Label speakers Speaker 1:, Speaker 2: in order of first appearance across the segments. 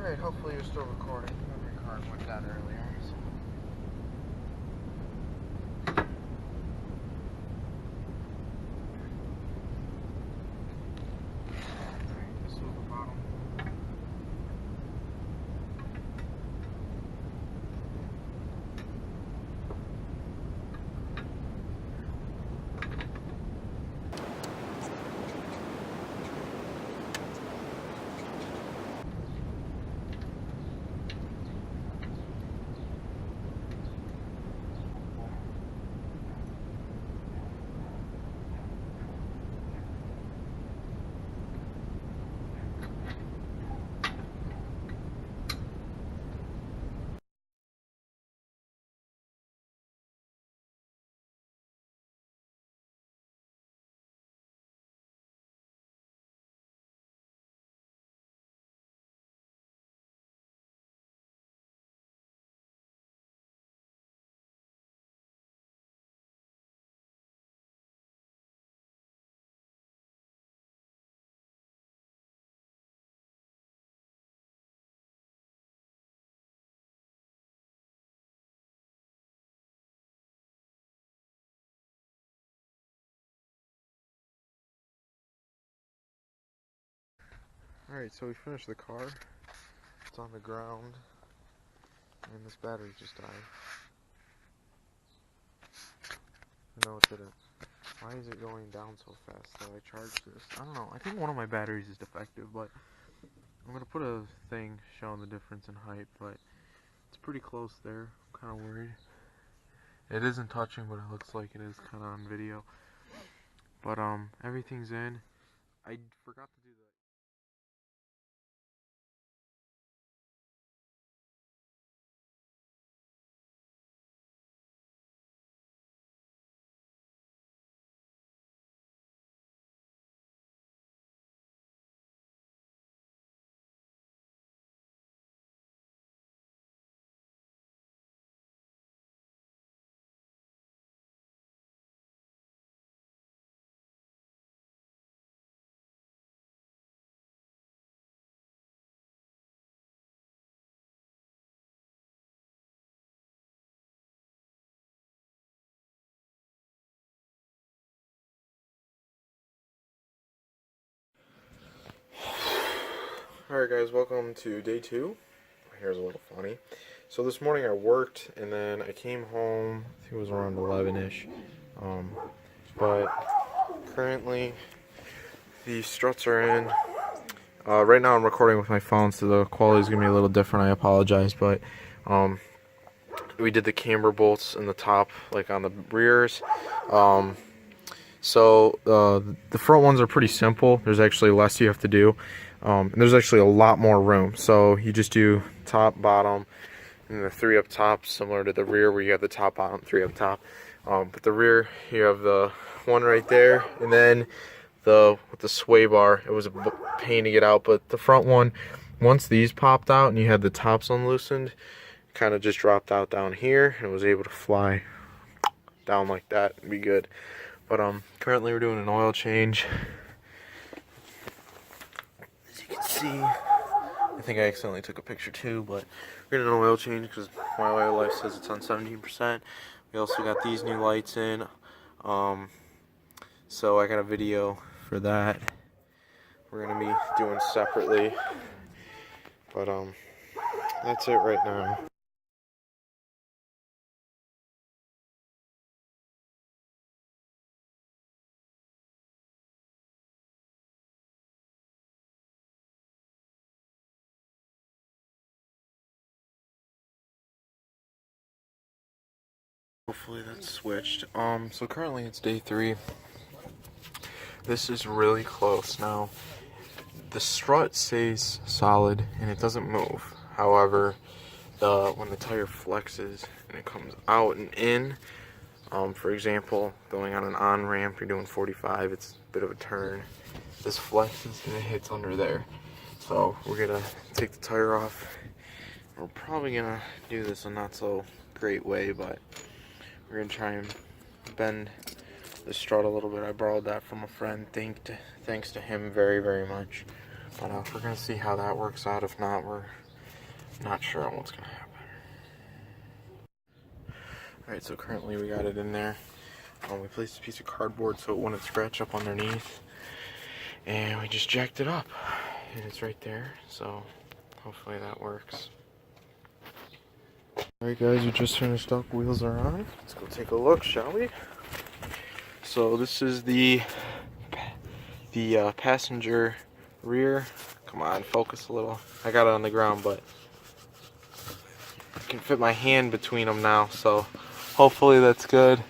Speaker 1: Alright, hopefully you're still recording. My card went down earlier. So. Alright, this is the bottom. Alright, so we finished the car. It's on the ground. And this battery just died. No, it didn't. Why is it going down so fast? So I charged this. I don't know. I think one of my batteries is defective, but I'm going to put a thing showing the difference in height, but it's pretty close there. I'm kind of worried. It isn't touching, but it looks like it is kind of on video. But everything's in. I forgot to do that. Alright guys, welcome to day 2. Here's a little funny. So this morning I worked and then I came home, I think it was around 11ish. But currently the struts are in. Right now I'm recording with my phone, so the quality is going to be a little different. I apologize, but we did the camber bolts in the top, like on the rears. So the front ones are pretty simple. There's actually less you have to do. And there's actually a lot more room. So you just do top, bottom, and the 3 up top, similar to the rear where you have the top, bottom, 3 up top. But the rear, you have the one right there, and then with the sway bar, it was a pain to get out. But the front one, once these popped out and you had the tops unloosened, kind of just dropped out down here and was able to fly down like that and be good. But currently we're doing an oil change. As you can see, I think I accidentally took a picture too, but we're getting an oil change because my oil life says it's on 17%. We also got these new lights in, so I got a video for that. We're gonna be doing separately, but that's it right now. Hopefully that's switched. So currently it's day 3. This is really close now. The strut stays solid and it doesn't move. However, when the tire flexes and it comes out and in, for example, going on an on-ramp, you're doing 45, it's a bit of a turn. This flexes and it hits under there. So we're gonna take the tire off. We're probably gonna do this a not so great way, but we're gonna try and bend the strut a little bit. I borrowed that from a friend. Thanks to him very, very much. But we're gonna see how that works out. If not, we're Not sure on what's gonna happen. Alright, so currently we got it in there. We placed a piece of cardboard so it wouldn't scratch up underneath. And we just jacked it up. And it's right there, so hopefully that works. Alright guys, we just finished up. Wheels are on. Let's go take a look, shall we? So this is the passenger rear. Come on, focus a little. I got it on the ground, but I can fit my hand between them now, so hopefully that's good.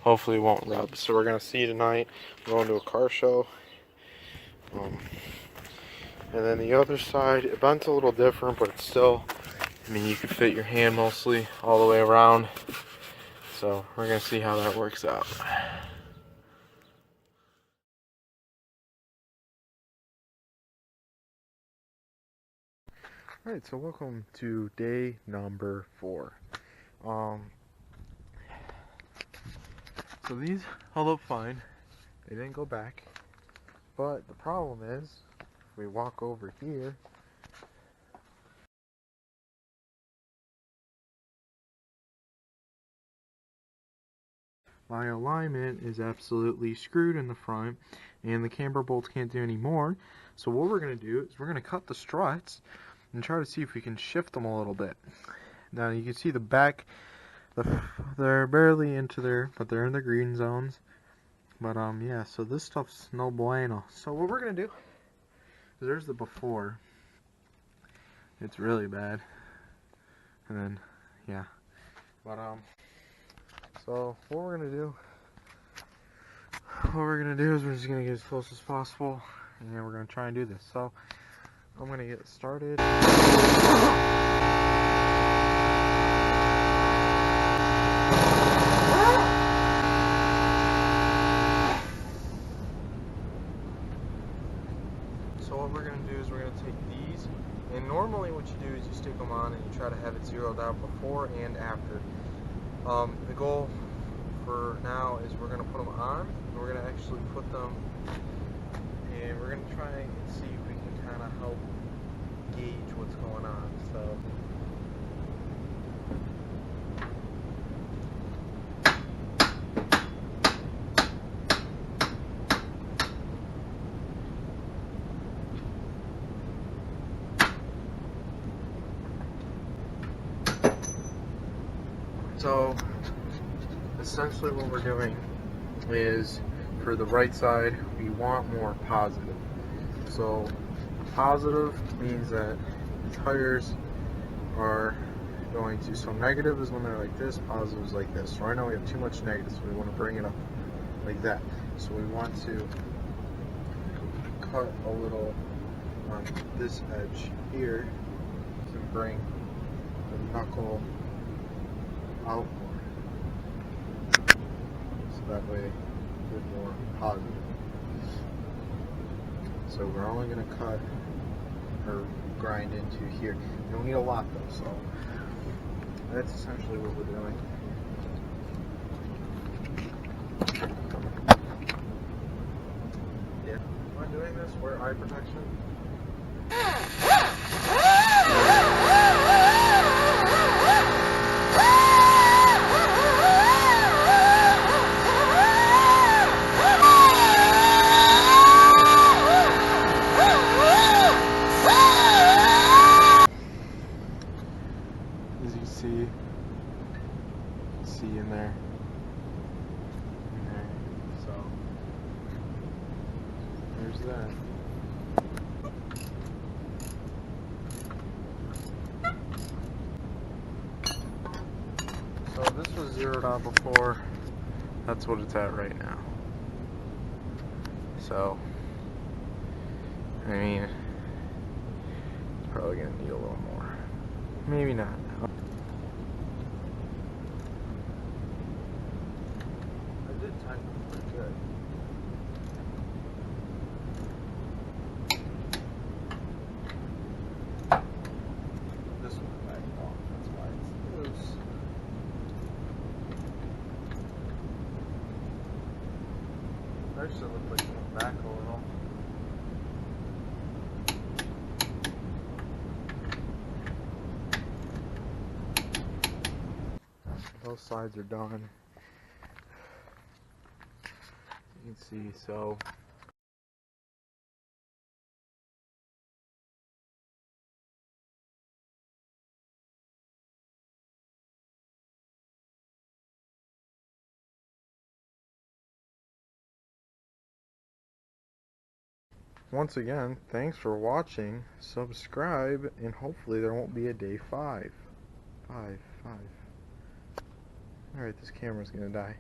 Speaker 1: Hopefully it won't rub. So we're gonna see tonight. We're going to a car show. And then the other side, it bent a little different, but it's still, I mean, you can fit your hand mostly all the way around. So we're gonna see how that works out. Alright, so welcome to day number 4. So these held up fine. They didn't go back. But the problem is, if we walk over here, my alignment is absolutely screwed in the front, and the camber bolts can't do any more. So what we're going to do is we're going to cut the struts and try to see if we can shift them a little bit. Now you can see the back, they're barely into there, but they're in the green zones. But yeah, so this stuff's no bueno. So what we're going to do, there's the before. It's really bad. And then, yeah. But so what we're going to do, is we're just going to get as close as possible, and then we're going to try and do this. So I'm going to get started. So what we're going to do is we're going to take these, and normally what you do is you stick them on and you try to have it zeroed out before and after. The goal for now is we're going to put them on, and we're going to actually put them, and we're going to try and see if we can kind of help gauge what's going on. So So essentially what we're doing is, for the right side, we want more positive. So positive means that the tires are going to, so negative is when they're like this, positive is like this. So right now we have too much negative, so we want to bring it up like that. So we want to cut a little on this edge here to bring the knuckle out more, so that way we're more positive. So we're only going to cut or grind into here. You don't need a lot though, so that's essentially what we're doing. Yeah. Am I doing this? Wear eye protection? As you see in there. So there's that. So this was zeroed out before. That's what it's at right now. So I mean, it's probably gonna need a little more. Maybe not. I did tighten it pretty good. This one back off, that's why it's loose. Actually looked like it went back a little. Both sides are done. You can see, so once again, thanks for watching. Subscribe, and hopefully there won't be a day 5. 5. Alright, this camera's gonna die.